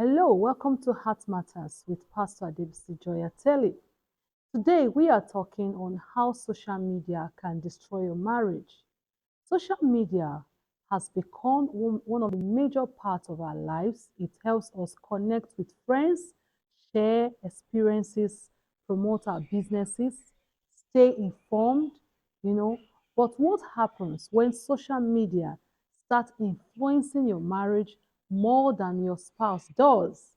Hello, welcome to Heart Matters with Pastor Adebisi Ateli. Today we are talking on how social media can destroy your marriage. Social media has become one of the major parts of our lives. It helps us connect with friends, share experiences, promote our businesses, stay informed, you know. But what happens when social media starts influencing your marriage more than your spouse does?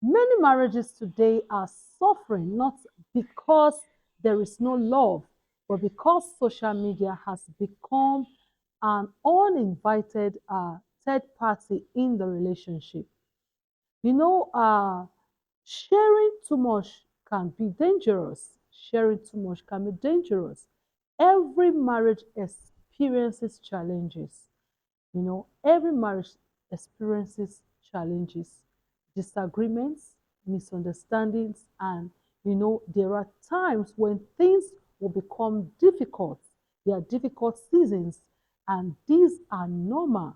Many marriages today are suffering not because there is no love, but because social media has become an uninvited third party in the relationship. You know, sharing too much can be dangerous. Sharing too much can be dangerous. Every marriage experiences challenges. Every marriage experiences challenges, disagreements, misunderstandings, and there are times when things will become difficult. There are difficult seasons, and these are normal.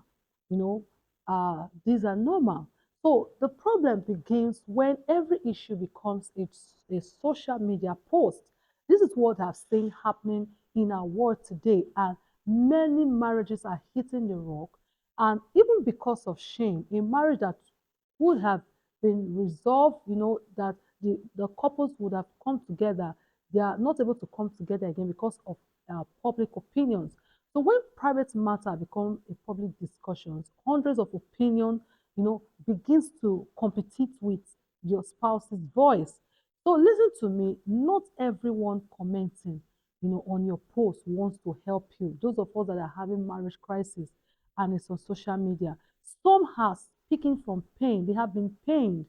These are normal. So the problem begins when every issue becomes a social media post. This is what I've seen happening in our world today, and many marriages are hitting the rock. And even because of shame, a marriage that would have been resolved, that the couples would have come together, they are not able to come together again because of public opinions. So when private matter become a public discussions, hundreds of opinion, begins to compete with your spouse's voice. So listen to me, not everyone commenting, on your post wants to help you. Those of us that are having marriage crisis and it's on social media, some are speaking from pain. They have been pained.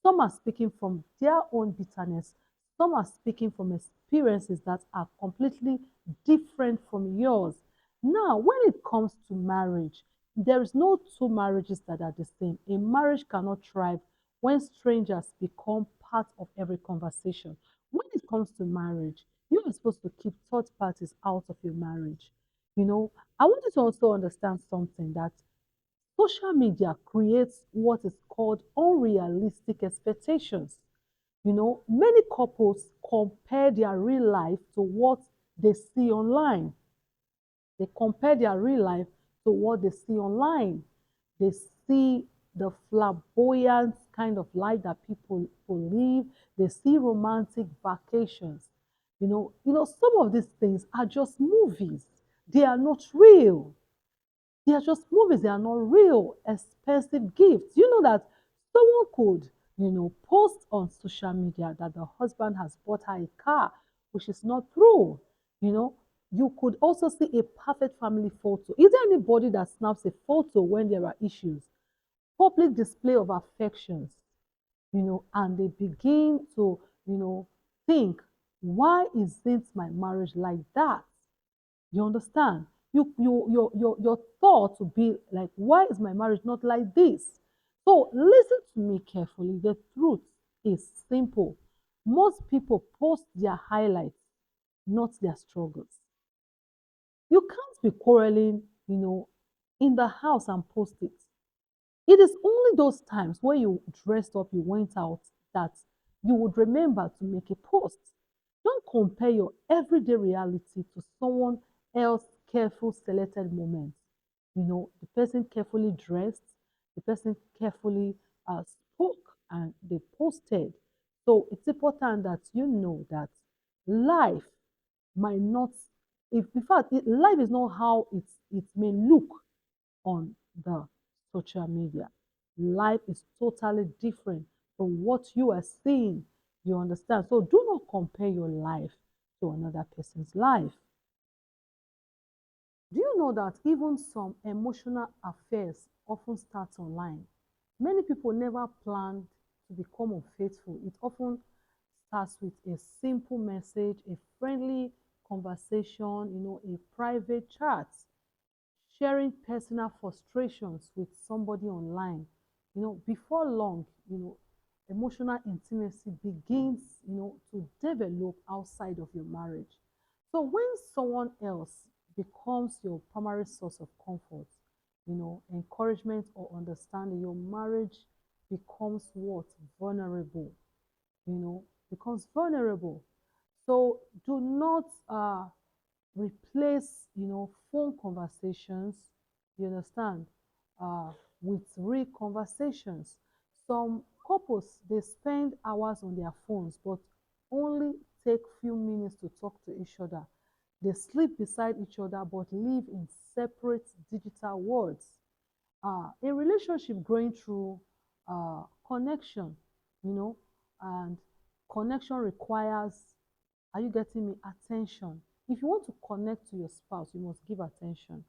Some are speaking from their own bitterness. Some are speaking from experiences that are completely different from yours. Now, when it comes to marriage, there is no two marriages that are the same. A marriage cannot thrive when strangers become part of every conversation. When it comes to marriage, you are supposed to keep third parties out of your marriage. I want you to also understand something that social media creates what is called unrealistic expectations. Many couples compare their real life to what they see online. They compare their real life to what they see online. They see the flamboyant kind of life that people live. They see romantic vacations. Some of these things are just movies. They are not real. They are just movies. They are not real expensive gifts. You know that someone could, post on social media that the husband has bought her a car, which is not true. You know, you could also see a perfect family photo. Is there anybody that snaps a photo when there are issues? Public display of affections, and they begin to, think, why isn't my marriage like that? You understand? Your thought to be like, why is my marriage not like this? So listen to me carefully. The truth is simple. Most people post their highlights, not their struggles. You can't be quarreling, in the house and post it. It is only those times where you dressed up, you went out, that you would remember to make a post. Don't compare your everyday reality to someone else's careful selected moments. The person carefully dressed, the person carefully spoke, and they posted. So it's important that you know that life might not, if in fact, life is not how it may look on the social media. Life is totally different from what you are seeing. You understand? So do not compare your life to another person's life. Do you know that even some emotional affairs often start online? Many people never planned to become unfaithful. It often starts with a simple message, a friendly conversation, a private chat, sharing personal frustrations with somebody online. Before long, emotional intimacy begins, to develop outside of your marriage. So when someone else becomes your primary source of comfort, encouragement or understanding, your marriage becomes what? Vulnerable, becomes vulnerable. So do not replace, phone conversations, you understand, uh, with real conversations. Some couples, they spend hours on their phones, but only take few minutes to talk to each other. They sleep beside each other, but live in separate digital worlds. A relationship growing through connection, you know, and connection requires, are you getting me? Attention. If you want to connect to your spouse, you must give attention.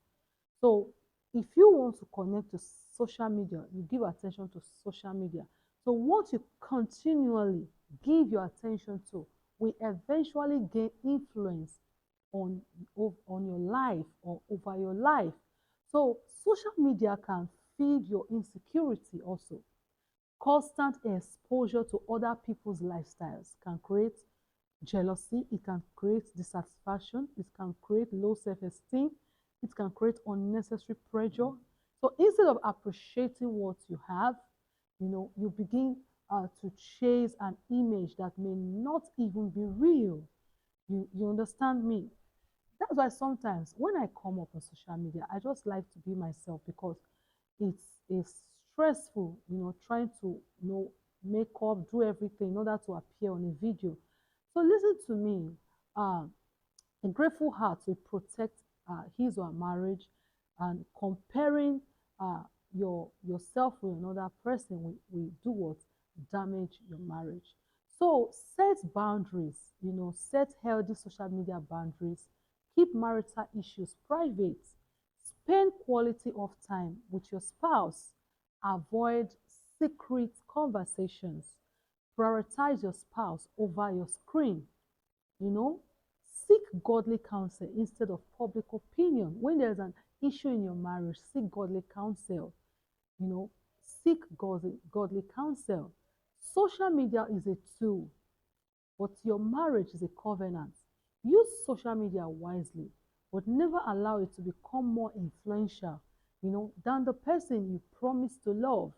So if you want to connect to social media, you give attention to social media. So what you continually give your attention to will eventually gain influence on, on your life or over your life. So social media can feed your insecurity also. Constant exposure to other people's lifestyles can create jealousy, it can create dissatisfaction, it can create low self-esteem, it can create unnecessary pressure. So instead of appreciating what you have, you begin to chase an image that may not even be real. You understand me? That's why sometimes when I come up on social media, I just like to be myself because it's stressful, trying to, make up, do everything in order to appear on a video. So listen to me. Um, a grateful heart will protect his or her marriage, and comparing uh, yourself with another person will do what? Damage your marriage. So set boundaries, set healthy social media boundaries, keep marital issues private, spend quality of time with your spouse, avoid secret conversations, prioritize your spouse over your screen, you know, seek godly counsel instead of public opinion. When there's an issue in your marriage, seek godly counsel, you know, seek godly counsel. Social media is a tool, but your marriage is a covenant. Use social media wisely, but never allow it to become more influential, than the person you promise to love.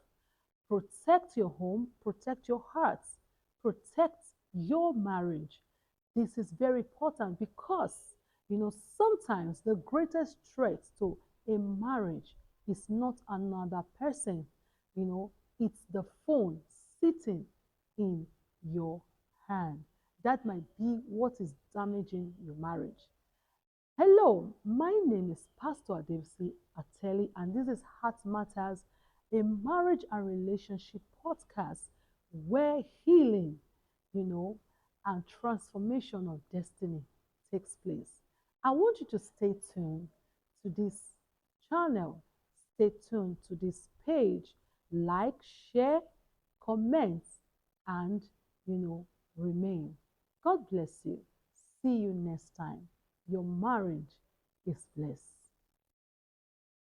Protect your home, protect your heart, protect your marriage. This is very important because, sometimes the greatest threat to a marriage is not another person, it's the phone sitting in your hand. That might be what is damaging your marriage. Hello, my name is Pastor Adebisi Ateli, and this is Heart Matters, a marriage and relationship podcast where healing, and transformation of destiny takes place. I want you to stay tuned to this channel, stay tuned to this page, like, share, comment, and, remain. God bless you. See you next time. Your marriage is blessed.